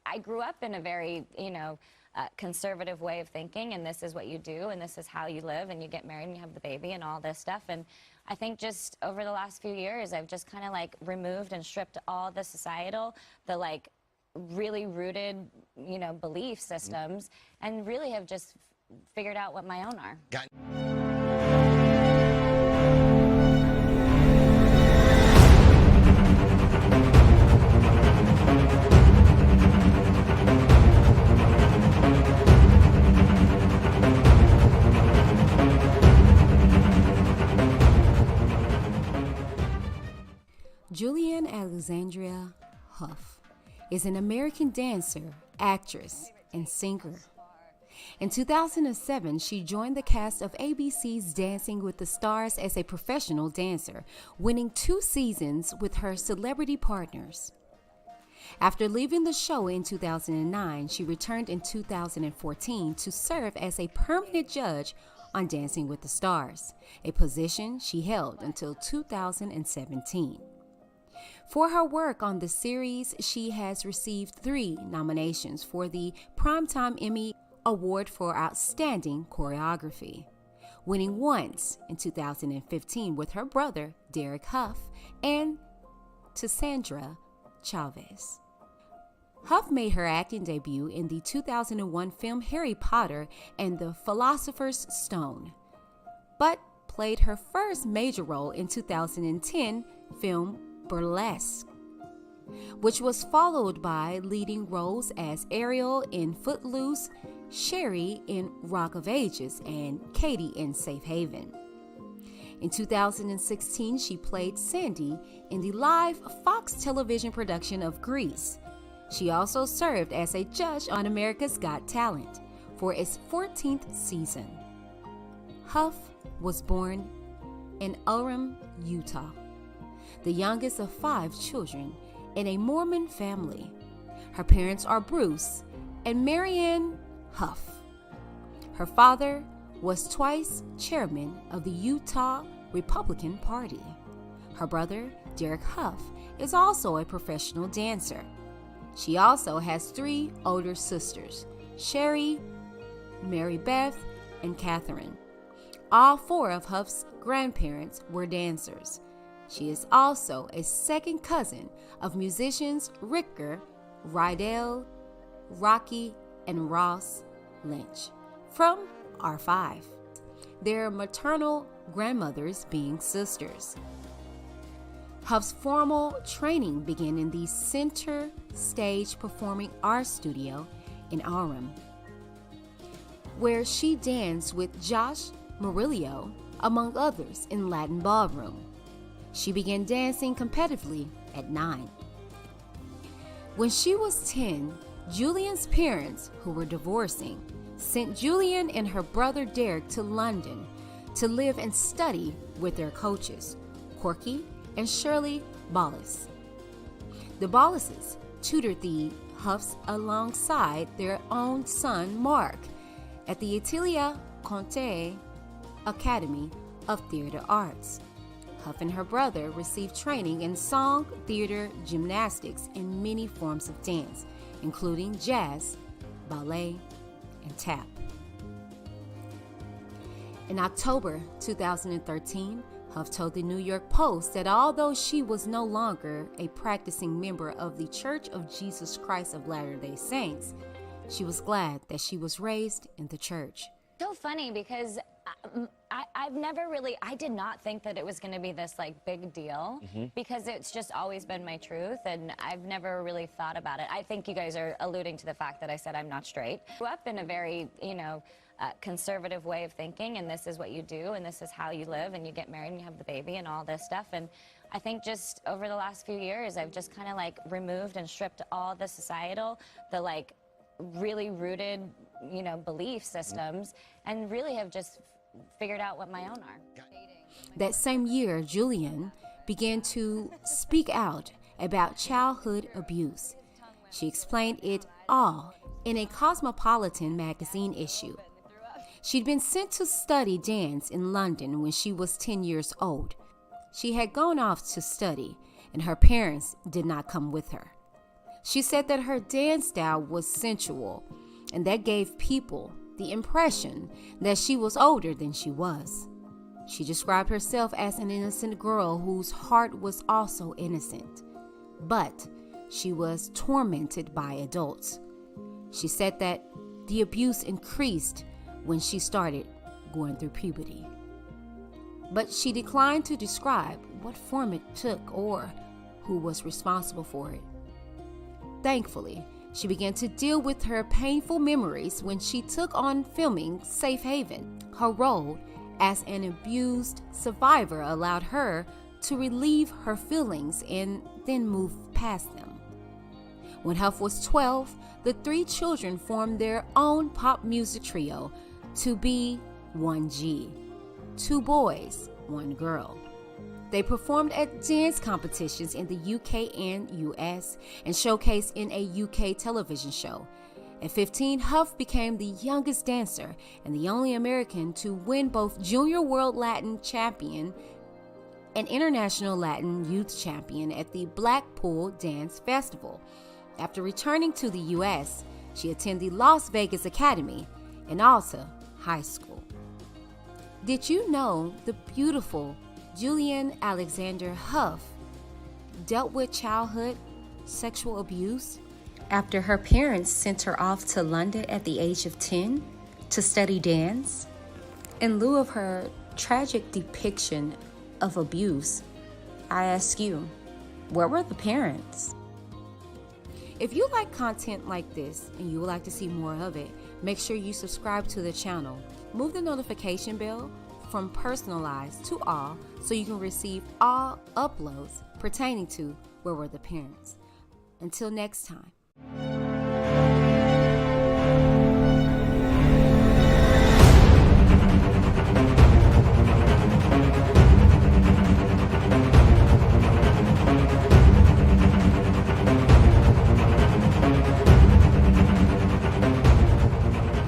I grew up in a very, conservative way of thinking, and this is what you do, and this is how you live, and you get married, and you have the baby, and all this stuff. And I think just over the last few years, I've just kind of like removed and stripped all the societal, the like really rooted, belief systems, and really have just figured out what my own are. Julianne Alexandria Hough is an American dancer, actress, and singer. In 2007, she joined the cast of ABC's Dancing with the Stars as a professional dancer, winning 2 seasons with her celebrity partners. After leaving the show in 2009, she returned in 2014 to serve as a permanent judge on Dancing with the Stars, a position she held until 2017. For her work on the series, she has received 3 nominations for the Primetime Emmy Award for Outstanding Choreography, winning once in 2015 with her brother, Derek Hough, and Cassandra Chavez. Hough made her acting debut in the 2001 film Harry Potter and the Philosopher's Stone, but played her first major role in 2010 film Burlesque, which was followed by leading roles as Ariel in Footloose, Sherry in Rock of Ages, and Katie in Safe Haven. In 2016, she played Sandy in the live Fox television production of Grease. She also served as a judge on America's Got Talent for its 14th season. Hough was born in Orem, Utah, the youngest of 5 children in a Mormon family. Her parents are Bruce and Marianne Hough. Her father was twice chairman of the Utah Republican Party. Her brother, Derek Hough, is also a professional dancer. She also has 3 older sisters, Sherry, Mary Beth, and Catherine. All 4 of Hough's grandparents were dancers. She is also a second cousin of musicians Ricker, Rydell, Rocky, and Ross Lynch from R5, their maternal grandmothers being sisters. Hough's formal training began in the Center Stage Performing Arts Studio in Orem, where she danced with Josh Murillo, among others, in Latin Ballroom. She began dancing competitively at 9. When she was 10, Julianne's parents, who were divorcing, sent Julianne and her brother Derek to London to live and study with their coaches, Corky and Shirley Ballas. The Ballases tutored the Houghs alongside their own son Mark at the Atelier Conte Academy of Theater Arts. Hough and her brother received training in song, theater, gymnastics, and many forms of dance, including jazz, ballet, and tap. In October 2013, Hough told the New York Post that although she was no longer a practicing member of the Church of Jesus Christ of Latter-day Saints, she was glad that she was raised in the church. So funny because I did not think that it was going to be this like big deal because it's just always been my truth, and I've never really thought about it. I think you guys are alluding to the fact that I said I'm not straight. I grew up in a very, conservative way of thinking, and this is what you do, and this is how you live, and you get married, and you have the baby, and all this stuff. And I think just over the last few years, I've just kind of like removed and stripped all the societal, the like really rooted, belief systems, and really have just figured out what my own are. That same year, Julianne began to speak out about childhood abuse. She explained it all in a Cosmopolitan magazine issue. She'd been sent to study dance in London when she was 10 years old. She had gone off to study, and her parents did not come with her. She said that her dance style was sensual, and that gave people the impression that she was older than she was. She described herself as an innocent girl whose heart was also innocent, but she was tormented by adults. She said that the abuse increased when she started going through puberty, but she declined to describe what form it took or who was responsible for it. Thankfully, she began to deal with her painful memories when she took on filming Safe Haven. Her role as an abused survivor allowed her to relieve her feelings and then move past them. When Hough was 12, the three children formed their own pop music trio to be 1G, 2 boys, 1 girl. They performed at dance competitions in the UK and US and showcased in a UK television show. At 15, Hough became the youngest dancer and the only American to win both Junior World Latin Champion and International Latin Youth Champion at the Blackpool Dance Festival. After returning to the US, she attended the Las Vegas Academy and Alta High School. Did you know the beautiful Julianne Alexander Hough dealt with childhood sexual abuse after her parents sent her off to London at the age of 10 to study dance? In lieu of her tragic depiction of abuse, I ask you, where were the parents? If you like content like this and you would like to see more of it, make sure you subscribe to the channel. Move the notification bell from personalized to all so you can receive all uploads pertaining to Where Were the Parents. Until next time.